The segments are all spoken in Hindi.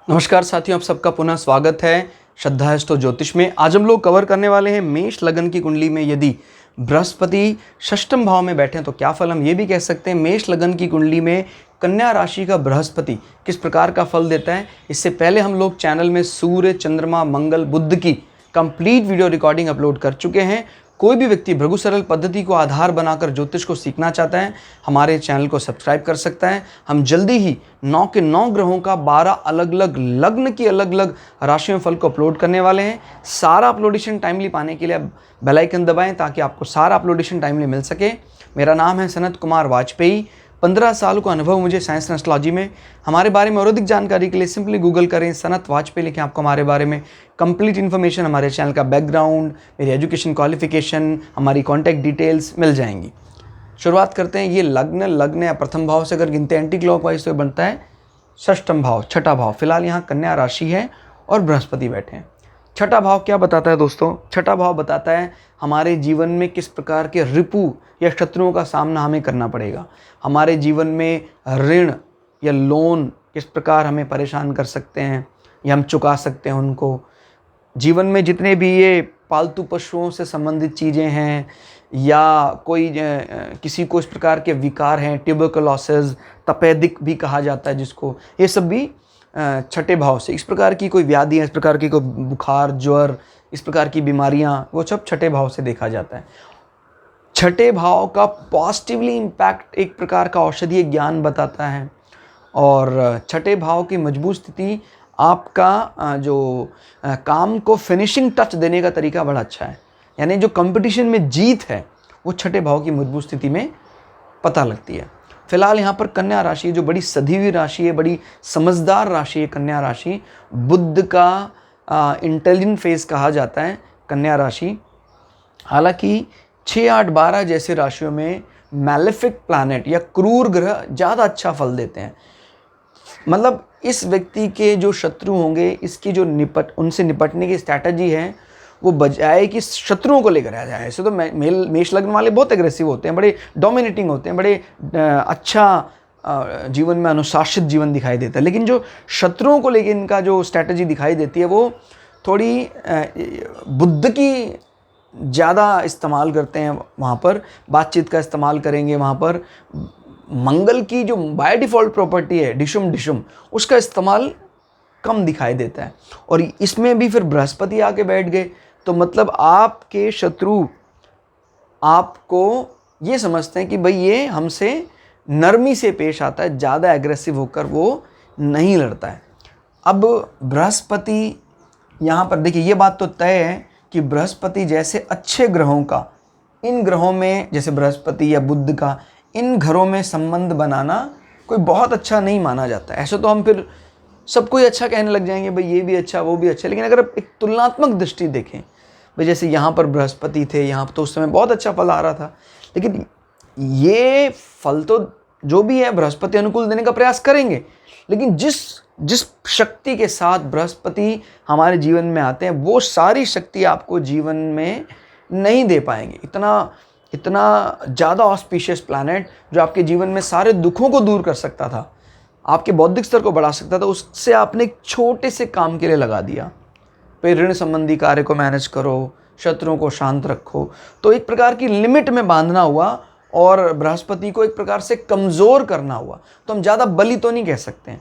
नमस्कार साथियों, आप सबका पुनः स्वागत है श्रद्धास्तु ज्योतिष में। आज हम लोग कवर करने वाले हैं मेष लगन की कुंडली में यदि बृहस्पति षष्ठम भाव में बैठे तो क्या फल। हम ये भी कह सकते हैं मेष लगन की कुंडली में कन्या राशि का बृहस्पति किस प्रकार का फल देता है। इससे पहले हम लोग चैनल में सूर्य, चंद्रमा, मंगल, बुध की कंप्लीट वीडियो रिकॉर्डिंग अपलोड कर चुके हैं। कोई भी व्यक्ति भृगु सरल पद्धति को आधार बनाकर ज्योतिष को सीखना चाहता है, हमारे चैनल को सब्सक्राइब कर सकता है। हम जल्दी ही 9 के 9 ग्रहों का 12 अलग अलग लग्न की अलग अलग राशियों फल को अपलोड करने वाले हैं। सारा अपलोडेशन टाइमली पाने के लिए आप बेल आइकन दबाएं ताकि आपको सारा अपलोडेशन टाइमली मिल सके। मेरा नाम है सनत कुमार वाजपेयी। 15 साल का अनुभव मुझे साइंस एंड एस्ट्रोलॉजी में। हमारे बारे में और अधिक जानकारी के लिए सिंपली गूगल करें सनत वाजपेयी, लिखें, आपको हमारे बारे में कंप्लीट इन्फॉर्मेशन, हमारे चैनल का बैकग्राउंड, मेरी एजुकेशन क्वालिफिकेशन, हमारी कॉन्टैक्ट डिटेल्स मिल जाएंगी। शुरुआत करते हैं। ये लग्न या प्रथम भाव से अगर गिनते हैं एंटी क्लॉकवाइज तो बनता है षष्ठम भाव, छठा भाव। फिलहाल यहाँ कन्या राशि है और बृहस्पति बैठे हैं। छठा भाव क्या बताता है दोस्तों? छठा भाव बताता है हमारे जीवन में किस प्रकार के रिपु या शत्रुओं का सामना हमें करना पड़ेगा। हमारे जीवन में ऋण या लोन किस प्रकार हमें परेशान कर सकते हैं या हम चुका सकते हैं उनको। जीवन में जितने भी ये पालतू पशुओं से संबंधित चीज़ें हैं या कोई किसी को इस प्रकार के विकार हैं, ट्यूबरकुलोसिस, तपेदिक भी कहा जाता है जिसको, ये सब भी छठे भाव से, इस प्रकार की कोई व्याधियाँ, इस प्रकार की कोई बुखार, ज्वर, इस प्रकार की बीमारियाँ, वो सब छठे भाव से देखा जाता है। छठे भाव का पॉजिटिवली इम्पैक्ट एक प्रकार का औषधीय ज्ञान बताता है और छठे भाव की मजबूत स्थिति आपका जो काम को फिनिशिंग टच देने का तरीका बड़ा अच्छा है। यानी जो कंपटीशन में जीत है वो छठे भाव की मजबूत स्थिति में पता लगती है। फिलहाल यहाँ पर कन्या राशि जो बड़ी सधी हुई राशि है, बड़ी समझदार राशि है कन्या राशि। बुध का इंटेलिजेंट फेज कहा जाता है कन्या राशि। हालांकि 6, 8, 12 जैसे राशियों में मैलेफिक प्लैनेट या क्रूर ग्रह ज़्यादा अच्छा फल देते हैं। मतलब इस व्यक्ति के जो शत्रु होंगे, इसकी जो उनसे निपटने की स्ट्रैटेजी है वो बजाय कि शत्रुओं को लेकर आ जाए। ऐसे तो मेष लग्न वाले बहुत एग्रेसिव होते हैं, बड़े डोमिनेटिंग होते हैं, बड़े अच्छा जीवन में अनुशासित जीवन दिखाई देता है। लेकिन जो शत्रुओं को लेकर इनका जो स्ट्रैटेजी दिखाई देती है वो थोड़ी बुद्ध की ज़्यादा इस्तेमाल करते हैं। वहाँ पर बातचीत का इस्तेमाल करेंगे, वहाँ पर मंगल की जो बाय डिफ़ॉल्ट प्रॉपर्टी है डिशुम, उसका इस्तेमाल कम दिखाई देता है। और इसमें भी फिर बृहस्पति आके बैठ गए तो मतलब आपके शत्रु आपको ये समझते हैं कि भाई ये हमसे नरमी से पेश आता है, ज़्यादा एग्रेसिव होकर वो नहीं लड़ता है। अब बृहस्पति यहाँ पर देखिए, ये बात तो तय है कि बृहस्पति जैसे अच्छे ग्रहों का, इन ग्रहों में जैसे बृहस्पति या बुध का इन घरों में संबंध बनाना कोई बहुत अच्छा नहीं माना जाता। ऐसे तो हम फिर सब कोई अच्छा कहने लग जाएंगे, भाई ये भी अच्छा वो भी अच्छा। लेकिन अगर आप एक तुलनात्मक दृष्टि देखें, भाई जैसे यहाँ पर बृहस्पति थे, यहाँ तो उस समय बहुत अच्छा फल आ रहा था, लेकिन ये फल तो जो भी है बृहस्पति अनुकूल देने का प्रयास करेंगे। लेकिन जिस शक्ति के साथ बृहस्पति हमारे जीवन में आते हैं वो सारी शक्ति आपको जीवन में नहीं दे पाएंगे। इतना ज़्यादा ऑस्पिशियस प्लैनेट जो आपके जीवन में सारे दुखों को दूर कर सकता था, आपके बौद्धिक स्तर को बढ़ा सकता था, उससे आपने एक छोटे से काम के लिए लगा दिया। फिर ऋण संबंधी कार्य को मैनेज करो, शत्रुओं को शांत रखो, तो एक प्रकार की लिमिट में बांधना हुआ और बृहस्पति को एक प्रकार से कमज़ोर करना हुआ। तो हम ज़्यादा बली तो नहीं कह सकते हैं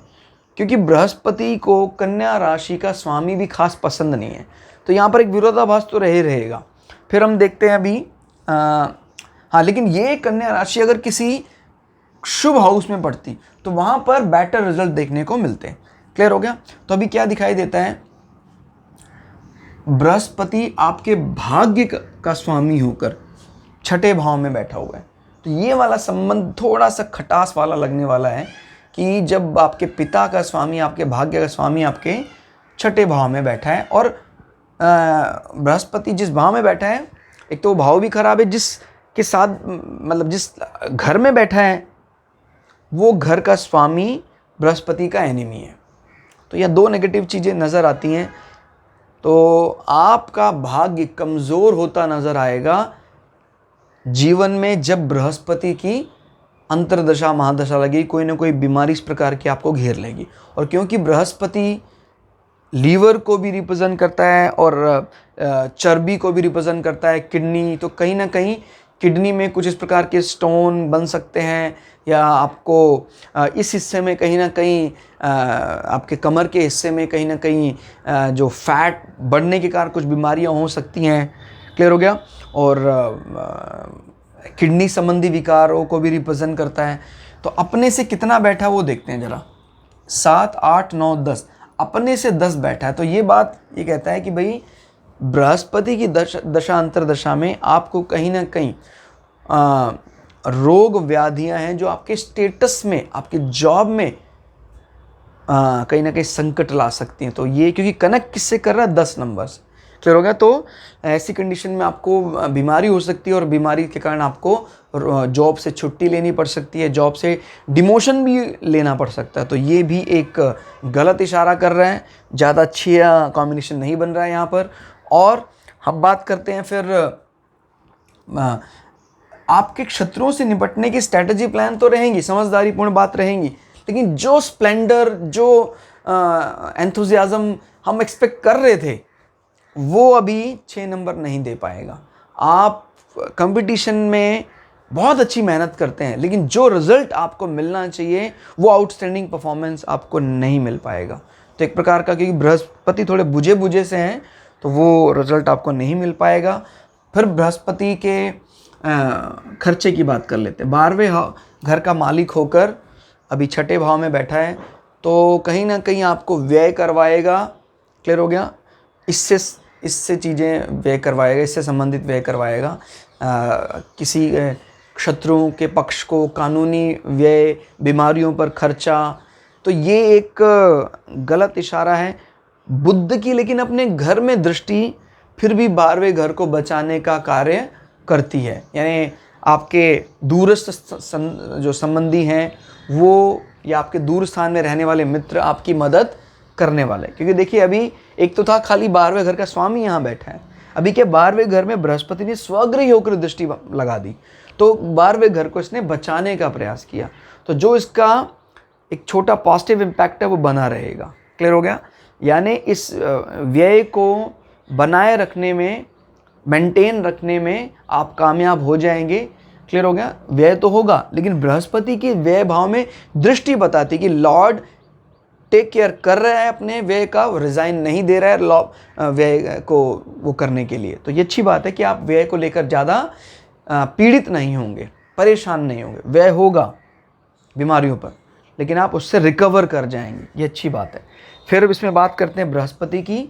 क्योंकि बृहस्पति को कन्या राशि का स्वामी भी खास पसंद नहीं है। तो यहाँ पर एक विरोधाभास तो रहेगा। फिर हम देखते हैं अभी हाँ, लेकिन ये कन्या राशि अगर किसी शुभ हाउस में पड़ती तो वहाँ पर बेटर रिजल्ट देखने को मिलते हैं। क्लियर हो गया? तो अभी क्या दिखाई देता है, बृहस्पति आपके भाग्य का स्वामी होकर छठे भाव में बैठा हुआ है। तो ये वाला संबंध थोड़ा सा खटास वाला लगने वाला है कि जब आपके पिता का स्वामी, आपके भाग्य का स्वामी आपके छठे भाव में बैठा है और बृहस्पति जिस भाव में बैठा है, एक तो वो भाव भी खराब है, जिसके साथ मतलब जिस घर में बैठा है वो घर का स्वामी बृहस्पति का एनिमी है। तो यह दो नेगेटिव चीज़ें नज़र आती हैं। तो आपका भाग्य कमज़ोर होता नज़र आएगा जीवन में जब बृहस्पति की अंतर्दशा महादशा लगी, कोई ना कोई बीमारी इस प्रकार की आपको घेर लेगी। और क्योंकि बृहस्पति लीवर को भी रिप्रेजेंट करता है और चर्बी को भी रिप्रेजेंट करता है, किडनी। तो कहीं ना कहीं किडनी में कुछ इस प्रकार के स्टोन बन सकते हैं, या आपको इस हिस्से में कहीं ना कहीं आपके कमर के हिस्से में कहीं ना कहीं जो फैट बढ़ने के कारण कुछ बीमारियां हो सकती हैं। क्लियर हो गया। और किडनी संबंधी विकारों को भी रिप्रेजेंट करता है। तो अपने से कितना बैठा वो देखते हैं जरा। 7, 8, 9, 10, अपने से 10 बैठा है। तो ये बात ये कहता है कि भाई बृहस्पति की दशा अंतरदशा में आपको कहीं ना कहीं रोग व्याधियां हैं जो आपके स्टेटस में, आपके जॉब में कहीं ना कहीं संकट ला सकती हैं। तो ये क्योंकि कनेक्ट किससे कर रहा है, 10 नंबर से। क्लियर हो गया। तो ऐसी कंडीशन में आपको बीमारी हो सकती है और बीमारी के कारण आपको जॉब से छुट्टी लेनी पड़ सकती है, जॉब से डिमोशन भी लेना पड़ सकता है। तो ये भी एक गलत इशारा कर रहे हैं, ज़्यादा अच्छी कॉम्बिनेशन नहीं बन रहा है यहाँ पर। और हम बात करते हैं फिर आपके शत्रुओं से निपटने की स्ट्रैटेजी प्लान तो रहेंगी, समझदारीपूर्ण बात रहेंगी, लेकिन जो स्प्लेंडर, जो एंथुजियाज्म हम एक्सपेक्ट कर रहे थे वो अभी 6 नंबर नहीं दे पाएगा। आप कंपटीशन में बहुत अच्छी मेहनत करते हैं, लेकिन जो रिजल्ट आपको मिलना चाहिए वो आउटस्टैंडिंग परफॉर्मेंस आपको नहीं मिल पाएगा। तो एक प्रकार का, क्योंकि बृहस्पति थोड़े बुझे बुझे से हैं, तो वो रिजल्ट आपको नहीं मिल पाएगा। फिर बृहस्पति के खर्चे की बात कर लेते हैं। 12वें घर का मालिक होकर अभी 6ठे भाव में बैठा है, तो कहीं ना कहीं आपको व्यय करवाएगा। क्लियर हो गया। इससे चीज़ें व्यय करवाएगा, इससे संबंधित व्यय करवाएगा। किसी शत्रुओं के पक्ष को कानूनी व्यय, बीमारियों पर खर्चा। तो ये एक गलत इशारा है बुध की, लेकिन अपने घर में दृष्टि फिर भी 12वें घर को बचाने का कार्य करती है। यानी आपके दूरस्थ जो संबंधी हैं वो, या आपके दूर स्थान में रहने वाले मित्र आपकी मदद करने वाले। क्योंकि देखिए अभी एक तो था खाली 12वें घर का स्वामी यहाँ बैठा है, अभी के 12वें घर में बृहस्पति ने स्वगृही होकर दृष्टि लगा दी, तो 12वें घर को इसने बचाने का प्रयास किया। तो जो इसका एक छोटा पॉजिटिव इम्पैक्ट है वो बना रहेगा। क्लियर हो गया। यानी इस व्यय को बनाए रखने में, मेंटेन रखने में आप कामयाब हो जाएंगे। क्लियर हो गया। व्यय तो होगा, लेकिन बृहस्पति की व्यय भाव में दृष्टि बताती कि लॉर्ड टेक केयर कर रहा है अपने व्यय का, रिजाइन नहीं दे रहा है व्यय को वो करने के लिए। तो ये अच्छी बात है कि आप व्यय को लेकर ज़्यादा पीड़ित नहीं होंगे, परेशान नहीं होंगे। व्यय होगा बीमारियों पर, लेकिन आप उससे रिकवर कर जाएंगे, ये अच्छी बात है। फिर इसमें बात करते हैं बृहस्पति की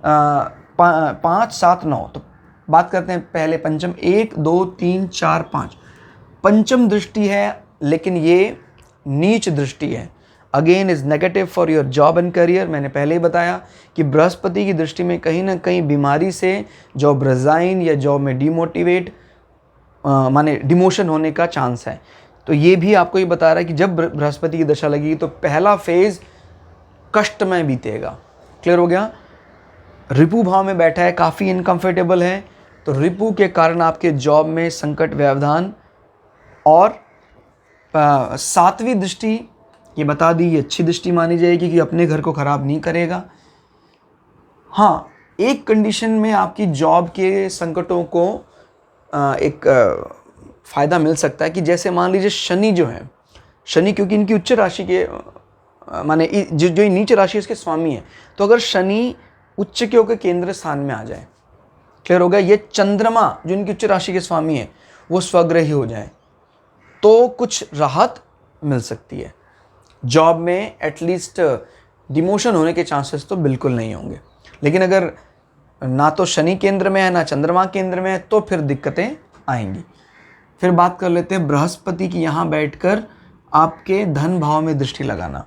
5, 7, 9। तो बात करते हैं पहले पंचम, 1, 2, 3, 4, 5। पंचम दृष्टि है, लेकिन ये नीच दृष्टि है। Again is negative for your job and career. मैंने पहले ही बताया कि बृहस्पति की दृष्टि में कहीं ना कहीं बीमारी से जॉब रिजाइन या जॉब में डिमोटिवेट माने डिमोशन होने का चांस है। तो ये भी आपको ये बता रहा है कि जब बृहस्पति की दशा लगेगी तो पहला फेज कष्ट में बीतेगा। क्लियर हो गया। रिपु भाव में बैठा है, काफ़ी इनकम्फर्टेबल है, तो रिपु के कारण आपके जॉब में संकट, व्यवधान। और 7वीं दृष्टि ये बता दी, ये अच्छी दृष्टि मानी जाएगी कि अपने घर को ख़राब नहीं करेगा। हाँ, एक कंडीशन में आपकी जॉब के संकटों को एक फ़ायदा मिल सकता है कि जैसे मान लीजिए शनि जो है, शनि क्योंकि इनकी उच्च राशि के माने जो नीच राशि इसके स्वामी है, तो अगर शनि उच्च के होकर केंद्र स्थान में आ जाए, क्लियर हो गया, ये चंद्रमा जो इनकी उच्च राशि के स्वामी है वो स्वग्रही हो जाए, तो कुछ राहत मिल सकती है। जॉब में एटलीस्ट डिमोशन होने के चांसेस तो बिल्कुल नहीं होंगे। लेकिन अगर ना तो शनि केंद्र में है ना चंद्रमा केंद्र में है तो फिर दिक्कतें आएंगी। फिर बात कर लेते हैं बृहस्पति की यहाँ बैठकर आपके धन भाव में दृष्टि लगाना।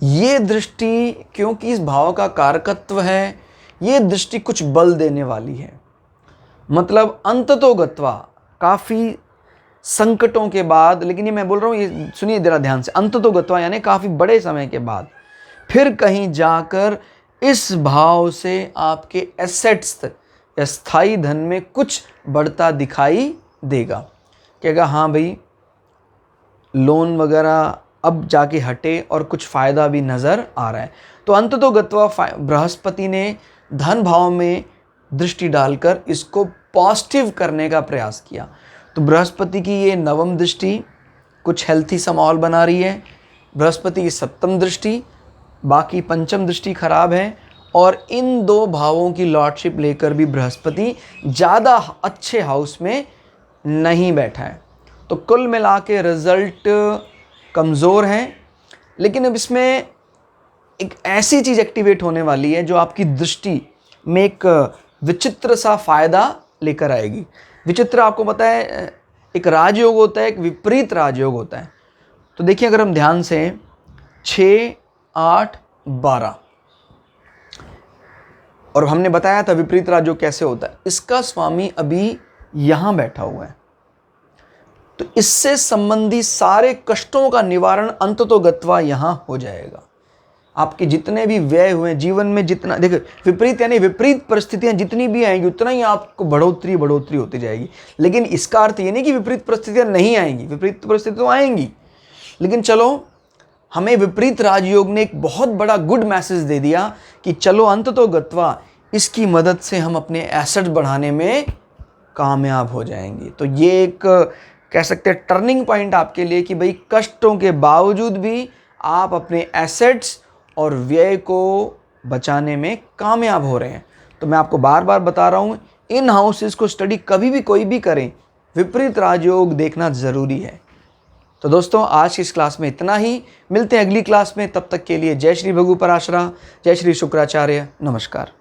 ये दृष्टि क्योंकि इस भाव का कारकत्व है, ये दृष्टि कुछ बल देने वाली है। मतलब अंततोगत्वा काफ़ी संकटों के बाद, लेकिन ये मैं बोल रहा हूँ, ये सुनिए जरा ध्यान से, अंततोगत्वा यानी काफ़ी बड़े समय के बाद फिर कहीं जाकर इस भाव से आपके एसेट्स या स्थायी धन में कुछ बढ़ता दिखाई देगा। कहेगा हाँ भाई लोन वगैरह अब जाके हटे और कुछ फ़ायदा भी नज़र आ रहा है। तो अंततोगत्वा बृहस्पति ने धन भाव में दृष्टि डालकर इसको पॉजिटिव करने का प्रयास किया। तो बृहस्पति की ये नवम दृष्टि कुछ हेल्थी सा माहौल बना रही है। बृहस्पति की सप्तम दृष्टि, बाकी पंचम दृष्टि खराब है, और इन दो भावों की लॉर्डशिप लेकर भी बृहस्पति ज़्यादा अच्छे हाउस में नहीं बैठा है। तो कुल मिला के रिजल्ट कमज़ोर हैं। लेकिन अब इसमें एक ऐसी चीज़ एक्टिवेट होने वाली है जो आपकी दृष्टि में एक विचित्र सा फ़ायदा लेकर आएगी। विचित्र आपको पता है, एक राजयोग होता है, एक विपरीत राजयोग होता है। तो देखिए अगर हम ध्यान से 6, 8, 12 और हमने बताया था विपरीत राजयोग कैसे होता है। इसका स्वामी अभी यहाँ बैठा हुआ है, तो इससे संबंधी सारे कष्टों का निवारण अंततोगत्वा यहाँ हो जाएगा। आपके जितने भी व्यय हुए जीवन में, जितना देखो विपरीत यानी विपरीत परिस्थितियां जितनी भी आएंगी उतना ही आपको बढ़ोतरी होती जाएगी। लेकिन इसका अर्थ ये नहीं कि विपरीत परिस्थितियां नहीं आएंगी, विपरीत परिस्थितियां तो आएंगी। लेकिन चलो हमें विपरीत राजयोग ने एक बहुत बड़ा गुड मैसेज दे दिया कि चलो अंततोगत्वा इसकी मदद से हम अपने एसेट बढ़ाने में कामयाब हो जाएंगे। तो ये एक कह सकते हैं टर्निंग पॉइंट आपके लिए कि भाई कष्टों के बावजूद भी आप अपने एसेट्स और व्यय को बचाने में कामयाब हो रहे हैं। तो मैं आपको बार बार बता रहा हूँ, इन हाउसेस को स्टडी कभी भी कोई भी करें, विपरीत राजयोग देखना ज़रूरी है। तो दोस्तों आज की इस क्लास में इतना ही, मिलते हैं अगली क्लास में। तब तक के लिए जय श्री भृगु पराशरा, जय श्री शुक्राचार्य, नमस्कार।